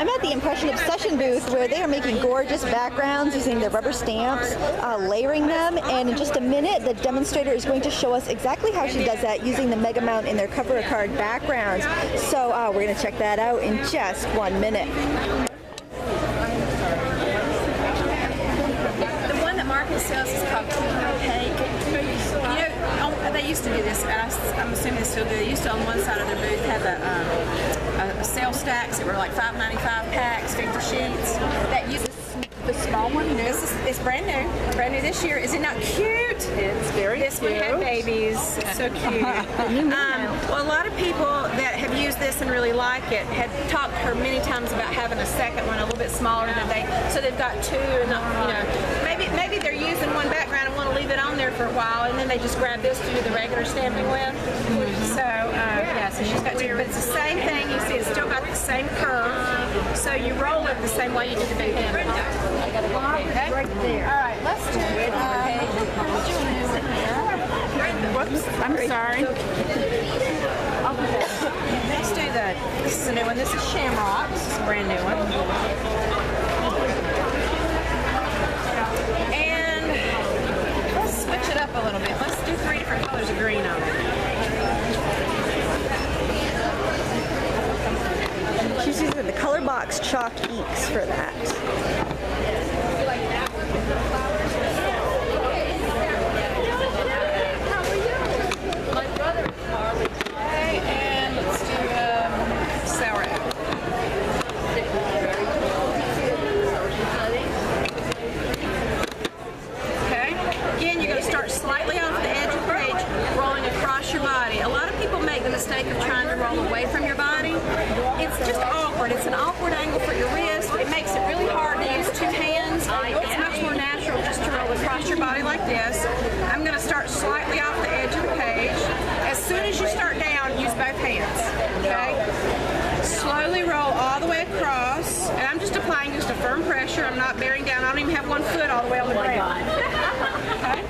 I'm at the Impression Obsession booth where they are making gorgeous backgrounds using their rubber stamps, layering them, and in just a minute the demonstrator is going to show us exactly how she does that using the Mega Mount in their cover card backgrounds. So we're going to check that out in just 1 minute. The one that Marcus sells is called Cookie Cake. You know, they used to do this, I'm assuming they still do. They used to, on one side of their booth, have a sale stacks that were like $5.95 packs, 50 sheets. That used the small one. It's brand new this year. Is it not cute? It's very cute. This one had babies. It's so cute. Well, a lot of people that have used this and really like it had talked to her many times about having a second one, a little bit smaller than so they've got two, and you know, maybe they're using one background and want to leave it on there for a while, and then they just grab this to do the regular stamping with. So yeah, so she's got two, but it's the same thing. You see, it's still got the same curve. So you roll it the same way you did the big hand. Okay. Right there. All right, let's do whoops, I'm sorry. Let's do this is a new one. This is Shamrock. This is a brand new one. And let's switch it up a little bit. Let's do 3 different colors of green on it. She's using the Color Box chalk inks for that. Okay, and let's do sour apple. Okay, again, you're going to start slightly off the edge of the page, rolling across your body. A lot of people make the mistake of trying to roll away from your body. It's just awkward. It's an awkward angle for your wrist. It makes it really hard to use 2 hands. It's much more natural just to roll across your body like this. I'm going to start slightly off the edge of the page. As soon as you start down, use both hands. Okay? Slowly roll all the way across, and I'm just applying just a firm pressure. I'm not bearing down. I don't even have one foot all the way on the ground. Okay?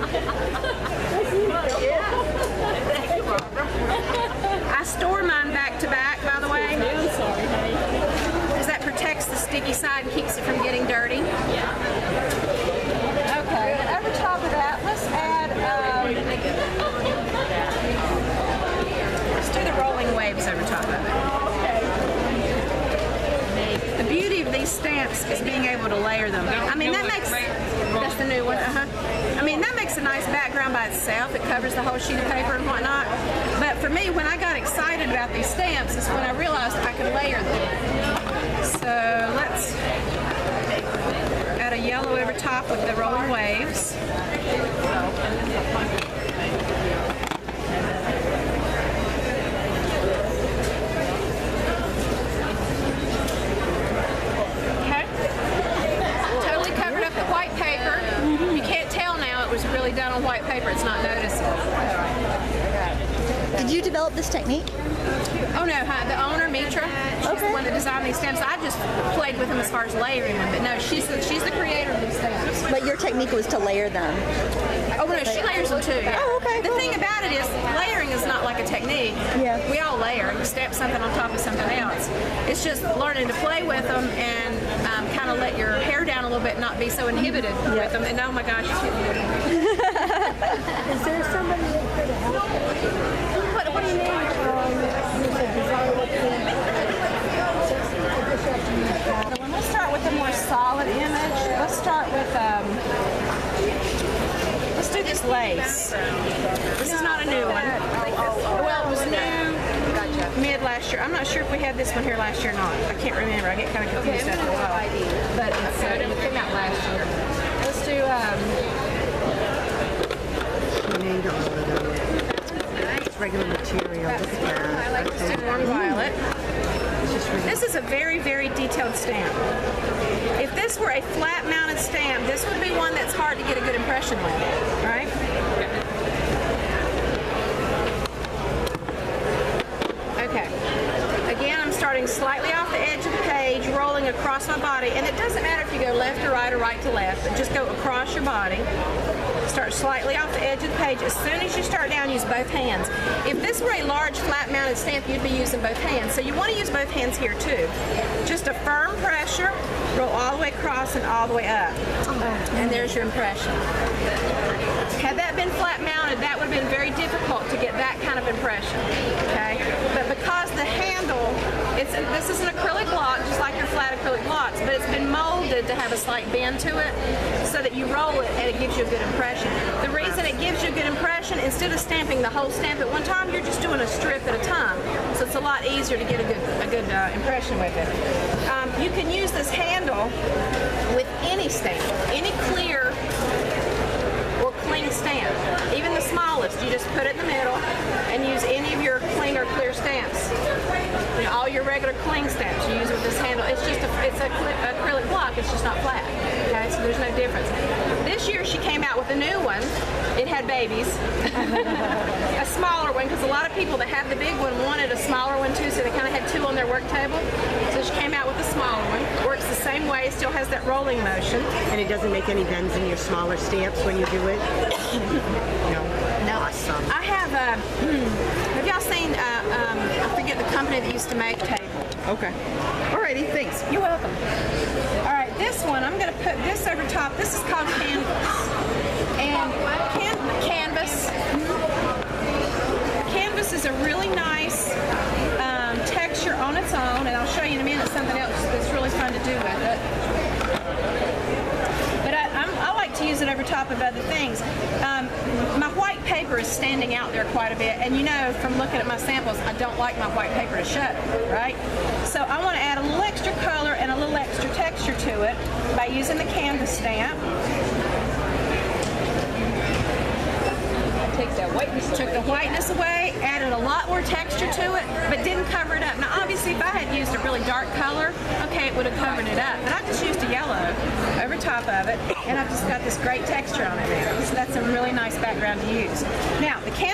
I store mine back to back, by the way, because that protects the sticky side and keeps it from getting dirty. Okay, and over top of that, let's add, let's do the rolling waves over top of it. The beauty of these stamps is being able to layer them. I mean, that makes, that's the new one, I mean, that makes a nice background by itself. It covers the whole sheet of paper and whatnot. But for me, when I got excited about these stamps, is when I realized I could layer them. So let's add a yellow over top with the rolling waves. Was really done on white paper. It's not noticeable. Did you develop this technique? Oh no, the owner, Mitra, she's the one that designed these stamps. I just played with them as far as layering them, but no, she's the creator of these stamps. But your technique was to layer them. Oh no, she layers them too. Yeah. Oh, okay. The thing about it is, layering is not like a technique. Yeah. We all layer. You stamp something on top of something else. It's just learning to play with them and kind of let your hair down a little bit, not be so inhibited with them. And oh my gosh, it's getting good. Is there somebody in here to help? What do you mean? Let's start with a more solid image. Let's start with, let's do this lace. This is not a new one. Well, it was new mid last year. I'm not sure if we had this one here last year or not. I can't remember. I get kind of confused after a while. But it came out last year. Let's do, It's regular material. let's do warm violet. This is a very, very detailed stamp. If this were a flat mounted stamp, this would be one that's hard to get a good impression with, right? Okay. Again, I'm starting slightly off the edge of the page, rolling across my body, and it doesn't matter if you go left to right or right to left, but just go across your body. Start slightly off the edge of the page. As soon as you start down, use both hands. If this were a large flat mounted stamp, you'd be using both hands. So you want to use both hands here too. Just a firm pressure, roll all the way across and all the way up. And there's your impression. Had that been flat mounted, that would have been very difficult to get that kind of impression. Okay? But because the handle, this is an acrylic block, just like your flat acrylic blocks, but it's been molded to have a slight bend to it so that you roll it and it gives you a good impression. The reason it gives you a good impression, instead of stamping the whole stamp at one time, you're just doing a strip at a time. So it's a lot easier to get a good impression with it. You can use this handle with any stamp, any clear or cling stamp, even the smallest. You just put it in the middle and use any of your cling or clear stamps. You know, all your regular cling stamps you use with this handle. It's just it's an acrylic block. It's just not flat. Okay, so there's no difference. This year she came out with a new one. It had babies. A smaller one, because a lot of people that have the big one wanted a smaller one too, so they kind of had two on their work table. So she came out with a smaller one. Works the same way, still has that rolling motion. And it doesn't make any bends in your smaller stamps when you do it? No. Awesome. I have y'all seen, I forget the company that used to make tape. Okay. Alrighty, thanks. You're welcome. All right, this one, I'm going to put this over top. This is called canvas. And canvas. Canvas is a really nice texture on its own, and I'll show you in a minute something else that's really fun to do with it. But I like to use it over top of other things. My white paper is standing out there quite a bit, and you know from looking at my samples, I don't like my white paper to show, right? So I want to add a little extra color and a little extra texture to it by using the canvas stamp. Took the whiteness away, added a lot more texture to it, but didn't cover it up. Now obviously if I had used a really dark color, okay, it would have covered it up. But I just used a yellow over top of it, and I've just got this great texture on it now. So that's a really nice background to use. Now the canvas